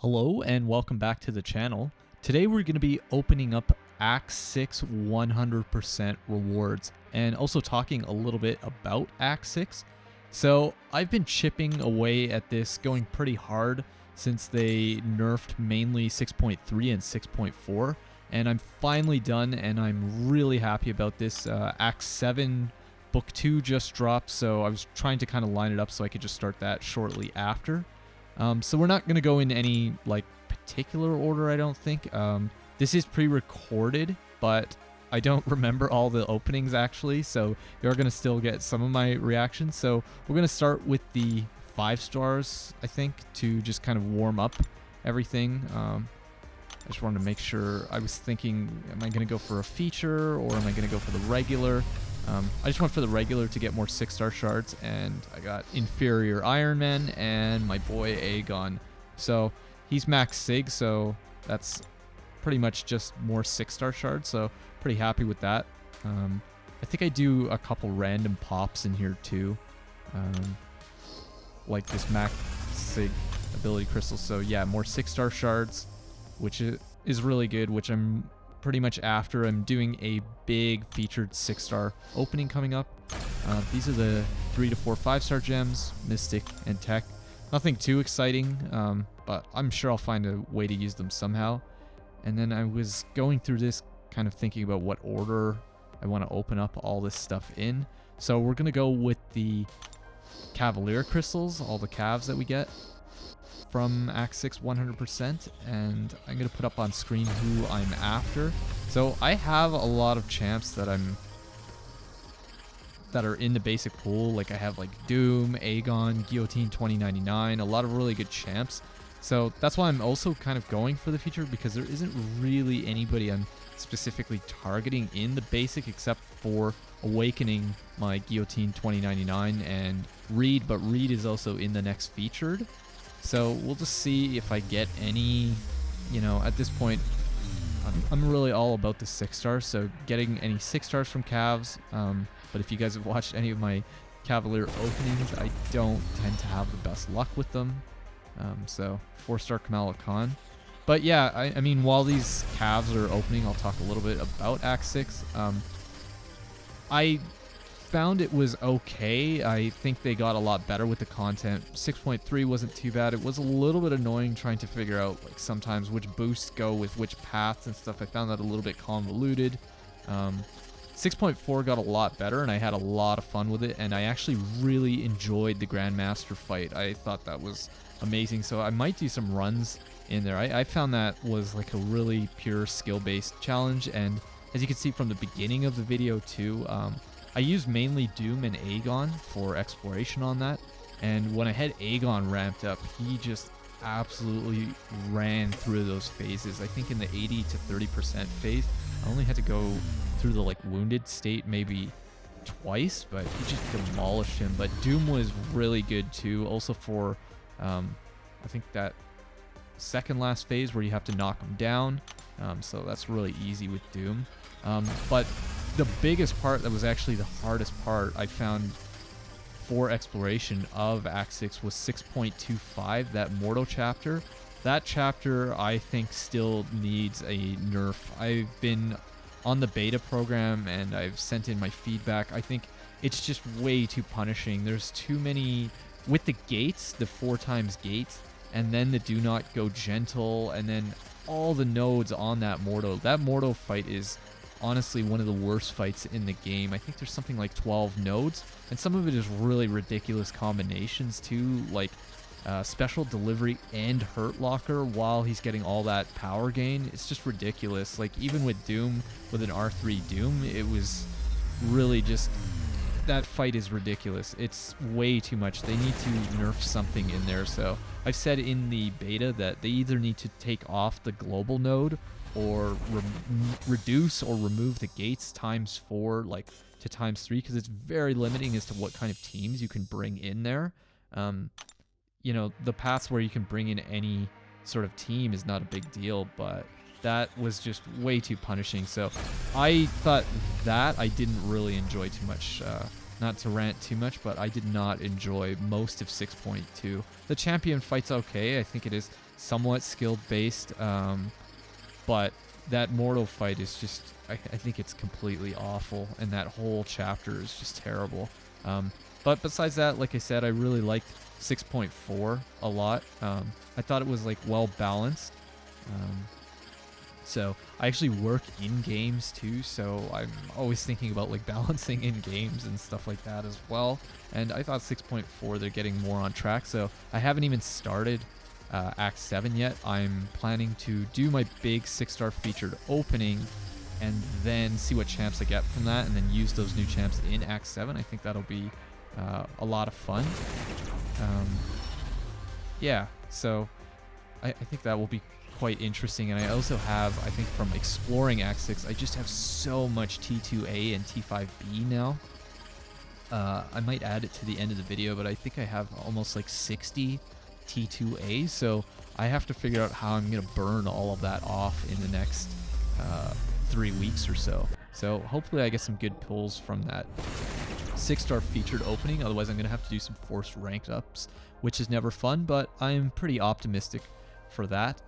Hello and welcome back to the channel. Today we're going to be opening up Act 6 100% rewards and also talking a little bit about Act 6. So I've been chipping away at this, going pretty hard since they nerfed mainly 6.3 and 6.4, and I'm finally done and I'm really happy about this. Act 7 Book 2 just dropped, so I was trying to kind of line it up so I could just start that shortly after. So we're not going to go in any particular order, I don't think. This is pre-recorded, but I don't remember all the openings actually, so you're going to still get some of my reactions. So we're going to start with the 5 stars, I think, to just kind of warm up everything. I just wanted to make sure. I was thinking, am I going to go for a feature or am I going to go for the regular? I just went for the regular to get more 6-star shards, and I got Inferior Iron Man and my boy Aegon. So he's max Sig, so that's pretty much just more 6-star shards, so pretty happy with that. I think I do a couple random pops in here too, like this max Sig ability crystal. So yeah, more 6-star shards, which is really good, which I'm pretty much after. I'm doing a big featured 6-star opening coming up. These are the 3 to 4 5-star gems, Mystic and Tech. Nothing too exciting, but I'm sure I'll find a way to use them somehow. And then I was going through this kind of thinking about what order I want to open up all this stuff in. So we're going to go with the Cavalier crystals, all the Cavs that we get from Act 6 100%, and I'm going to put up on screen who I'm after. So I have a lot of champs that are in the basic pool. Like I have Doom, Aegon, Guillotine 2099, a lot of really good champs. So that's why I'm also kind of going for the feature, because there isn't really anybody I'm specifically targeting in the basic except for awakening my Guillotine 2099 and Reed, but Reed is also in the next featured. So we'll just see if I get any, at this point, I'm really all about the 6 stars, so getting any 6 stars from Cavs. But if you guys have watched any of my Cavalier openings, I don't tend to have the best luck with them. So 4-star Kamala Khan. But yeah, I mean, while these Cavs are opening, I'll talk a little bit about Act 6. I found it was okay. I think they got a lot better with the content. 6.3 wasn't too bad. It was a little bit annoying trying to figure out sometimes which boosts go with which paths and stuff. I found that a little bit convoluted. 6.4 got a lot better, and I had a lot of fun with it, and I actually really enjoyed the Grandmaster fight. I thought that was amazing, so I might do some runs in there. I found that was a really pure skill-based challenge, and as you can see from the beginning of the video too, I used mainly Doom and Aegon for exploration on that, and when I had Aegon ramped up, he just absolutely ran through those phases. I think in the 80 to 30% phase, I only had to go through the wounded state maybe twice, but he just demolished him. But Doom was really good too, also for I think that second last phase where you have to knock him down, so that's really easy with Doom. But the biggest part that was actually the hardest part I found for exploration of Act 6 was 6.25, that Mortal chapter. That chapter I think still needs a nerf. I've been on the beta program and I've sent in my feedback. I think it's just way too punishing. There's too many with the gates, the 4 times gates, and then the do not go gentle, and then all the nodes on that Mortal. That Mortal fight is honestly one of the worst fights in the game. I think there's something like 12 nodes, and some of it is really ridiculous combinations too, like special delivery and hurt locker while he's getting all that power gain. It's just ridiculous. Even with Doom, with an R3 Doom, it was really just, that fight is ridiculous. It's way too much. They need to nerf something in there. So I've said in the beta that they either need to take off the global node or reduce or remove the gates ×4 to ×3, because it's very limiting as to what kind of teams you can bring in there. The paths where you can bring in any sort of team is not a big deal, but that was just way too punishing. So I thought that I didn't really enjoy too much. Not to rant too much, but I did not enjoy most of 6.2. The champion fight's okay. I think it is somewhat skill based, but that Mortal fight is just, I think it's completely awful, and that whole chapter is just terrible. But besides that, like I said, I really liked 6.4 a lot. I thought it was like well balanced. So I actually work in games too, so I'm always thinking about like balancing in games and stuff like that as well. And I thought 6.4, they're getting more on track. So I haven't even started Act 7 yet. I'm planning to do my big 6-star featured opening and then see what champs I get from that, and then use those new champs in Act 7. I think that'll be a lot of fun. Yeah, so I think that will be quite interesting. And I also have, I think from exploring Act 6, I just have so much T2A and T5B now. I might add it to the end of the video, but I think I have almost like 60 T2A, so I have to figure out how I'm going to burn all of that off in the next 3 weeks or so. So hopefully I get some good pulls from that 6-star featured opening, otherwise I'm going to have to do some forced ranked ups, which is never fun, but I'm pretty optimistic for that.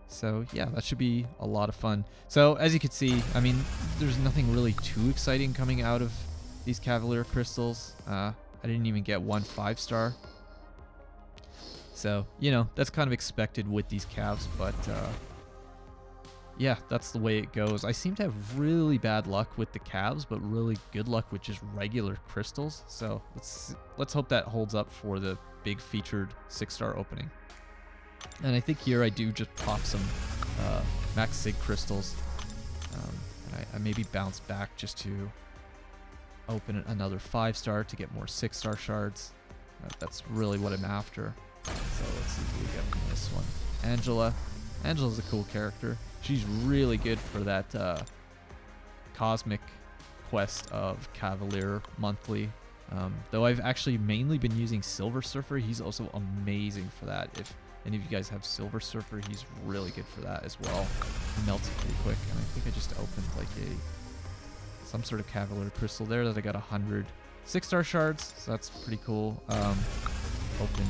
So yeah, that should be a lot of fun. So as you can see, I mean, there's nothing really too exciting coming out of these Cavalier crystals. I didn't even get one 5-star. So, you know, that's kind of expected with these Cavs, but yeah, that's the way it goes. I seem to have really bad luck with the Cavs, but really good luck with just regular crystals. So let's hope that holds up for the big featured 6-star opening. And I think here I do just pop some Max Sig crystals. And I maybe bounce back just to open another 5-star to get more 6-star shards. That's really what I'm after. So let's see what we get from this one. Angela. Angela's a cool character. She's really good for that cosmic quest of Cavalier monthly. Though I've actually mainly been using Silver Surfer. He's also amazing for that. If any of you guys have Silver Surfer, he's really good for that as well. He melts pretty quick. And I think I just opened like some sort of Cavalier crystal there that I got 100 6-star shards. So that's pretty cool. Open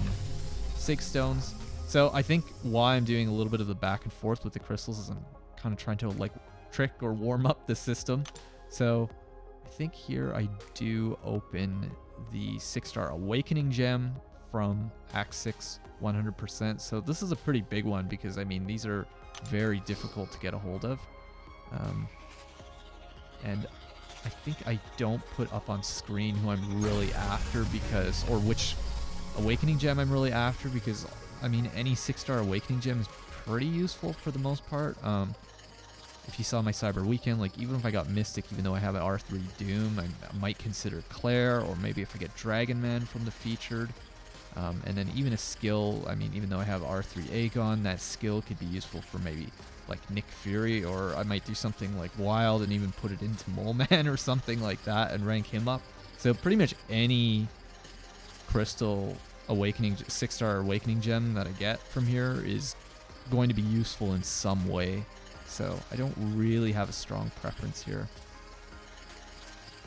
6 stones. So I think why I'm doing a little bit of the back and forth with the crystals is I'm kind of trying to like trick or warm up the system. So I think here I do open the 6-star Awakening gem from Act 6 100%. So this is a pretty big one because I mean these are very difficult to get a hold of. And I think I don't put up on screen who I'm really after because, or which Awakening gem I'm really after, because I mean any 6-star Awakening gem is pretty useful for the most part. If you saw my Cyber Weekend, like even if I got Mystic, even though I have an R3 Doom, I might consider Claire, or maybe if I get Dragon Man from the featured. And then even a skill, I mean, even though I have R3 Aegon, that skill could be useful for maybe like Nick Fury, or I might do something like Wild and even put it into Mole Man or something like that and rank him up. So pretty much any Crystal Awakening, 6-star Awakening gem that I get from here is going to be useful in some way. So I don't really have a strong preference here.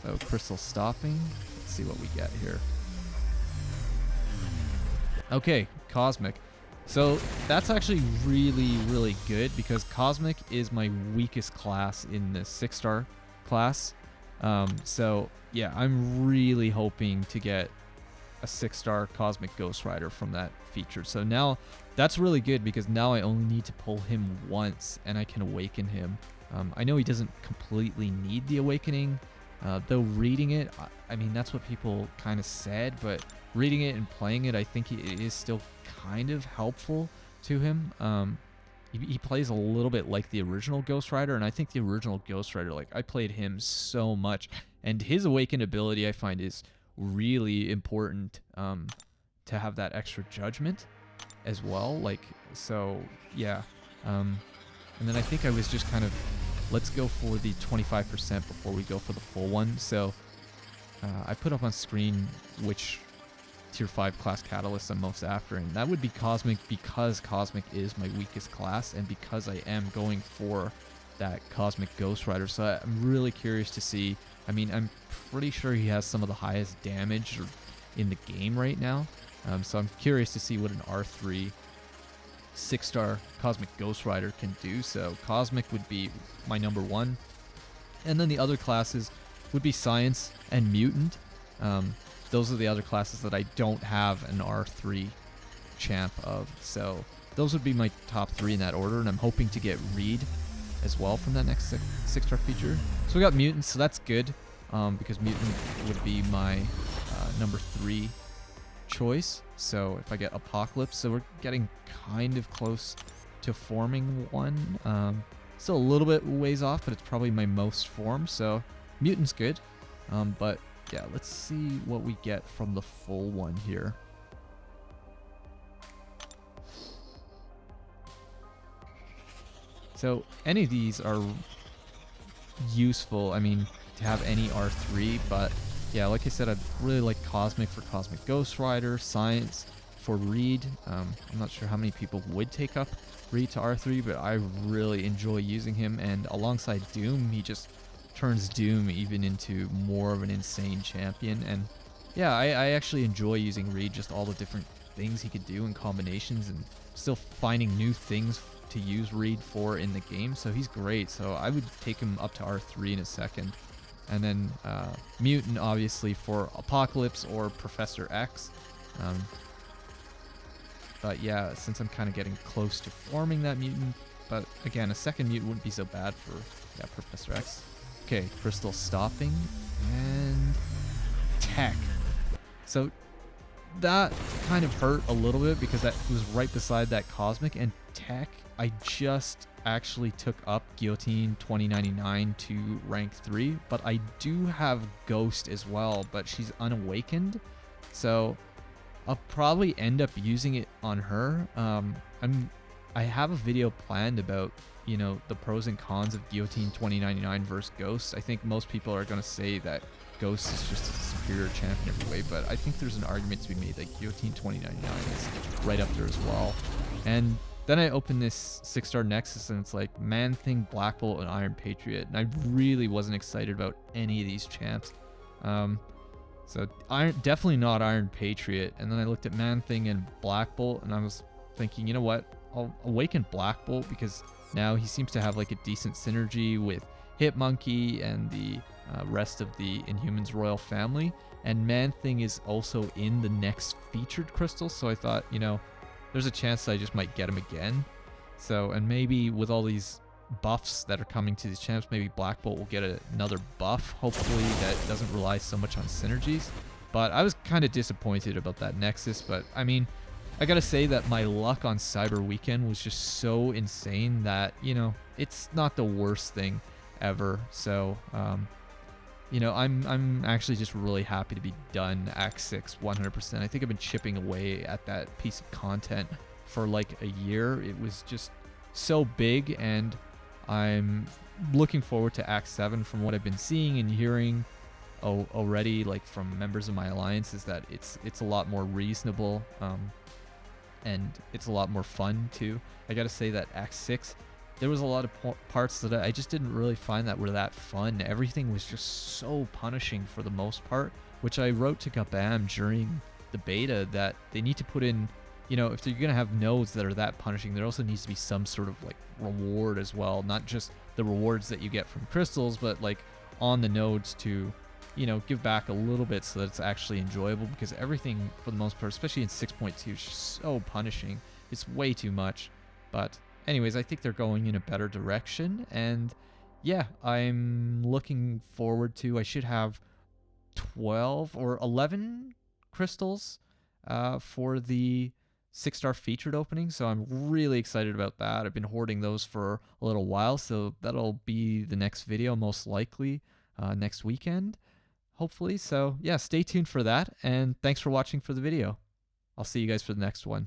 So Crystal Stopping, let's see what we get here. Okay, Cosmic. So that's actually really, really good because Cosmic is my weakest class in the 6-star class. So yeah, I'm really hoping to get a 6-star Cosmic Ghost Rider from that feature. So now that's really good because now I only need to pull him once and I can awaken him. I know he doesn't completely need the awakening, though reading it, I mean, that's what people kind of said, but reading it and playing it, I think it is still kind of helpful to him. He plays a little bit like the original Ghost Rider, and I think the original Ghost Rider, like I played him so much, and his awakened ability I find is really important to have that extra judgment as well. Like, so yeah. And then I think I was just kind of, let's go for the 25% before we go for the full one. So I put up on screen which tier 5 class catalyst I'm most after, and that would be Cosmic, because Cosmic is my weakest class and because I am going for that Cosmic Ghost Rider. So I'm really curious to see. I mean, I'm pretty sure he has some of the highest damage in the game right now. So I'm curious to see what an R3 6-star Cosmic Ghost Rider can do. So Cosmic would be my number 1. And then the other classes would be Science and Mutant. Those are the other classes that I don't have an R3 champ of. So those would be my top 3 in that order, and I'm hoping to get Reed as well from that next 6-star feature. So we got Mutant, so that's good, because Mutant would be my number 3 choice. So if I get Apocalypse, so we're getting kind of close to forming one. Still a little bit ways off, but it's probably my most form, so Mutant's good. But yeah, let's see what we get from the full one here. So any of these are useful, I mean, to have any R3, but yeah, like I said, I'd really like Cosmic for Cosmic Ghost Rider, Science for Reed. I'm not sure how many people would take up Reed to R3, but I really enjoy using him, and alongside Doom, he just turns Doom even into more of an insane champion. And yeah, I actually enjoy using Reed, just all the different things he could do in combinations, and still finding new things to use Reed for in the game, so he's great. So I would take him up to R3 in a second. And then Mutant, obviously, for Apocalypse or Professor X. But yeah, since I'm kind of getting close to forming that Mutant, but again, a second Mutant wouldn't be so bad for, yeah, Professor X. Okay, Crystal stopping, and Tech. So that kind of hurt a little bit because that was right beside that Cosmic, and Tech, I just actually took up Guillotine 2099 to rank 3, but I do have Ghost as well, but she's unawakened, so I'll probably end up using it on her. I have a video planned about, you know, the pros and cons of Guillotine 2099 versus Ghost. I think most people are going to say that Ghost is just a superior champ in every way, but I think there's an argument to be made that Guillotine 2099 is right up there as well. And then I opened this 6-star Nexus, and it's like Man-Thing, Black Bolt, and Iron Patriot, and I really wasn't excited about any of these champs. So definitely not Iron Patriot. And then I looked at Man-Thing and Black Bolt, and I was thinking, you know what, I'll awaken Black Bolt because now he seems to have like a decent synergy with Hitmonkey and the rest of the Inhumans royal family. And Man-Thing is also in the next featured crystal, so I thought, you know, there's a chance that I just might get him again. So, and maybe with all these buffs that are coming to these champs, maybe Black Bolt will get another buff, hopefully, that doesn't rely so much on synergies. But I was kind of disappointed about that Nexus, but I mean, I gotta say that my luck on Cyber Weekend was just so insane that, you know, it's not the worst thing ever. So, you know, I'm actually just really happy to be done Act 6 100%. I think I've been chipping away at that piece of content for like a year. It was just so big, and I'm looking forward to Act 7 from what I've been seeing and hearing already, like from members of my alliance, is that it's a lot more reasonable, and it's a lot more fun too. I gotta say that Act 6, there was a lot of parts that I just didn't really find that were that fun. Everything was just so punishing for the most part, which I wrote to Gabam during the beta that they need to put in, you know, if they're going to have nodes that are that punishing, there also needs to be some sort of like reward as well. Not just the rewards that you get from crystals, but like on the nodes to, you know, give back a little bit so that it's actually enjoyable, because everything for the most part, especially in 6.2, is just so punishing. It's way too much. But anyways, I think they're going in a better direction, and yeah, I'm looking forward to, I should have 12 or 11 crystals for the 6-star featured opening, so I'm really excited about that. I've been hoarding those for a little while, so that'll be the next video most likely next weekend, hopefully. So yeah, stay tuned for that, and thanks for watching for the video. I'll see you guys for the next one.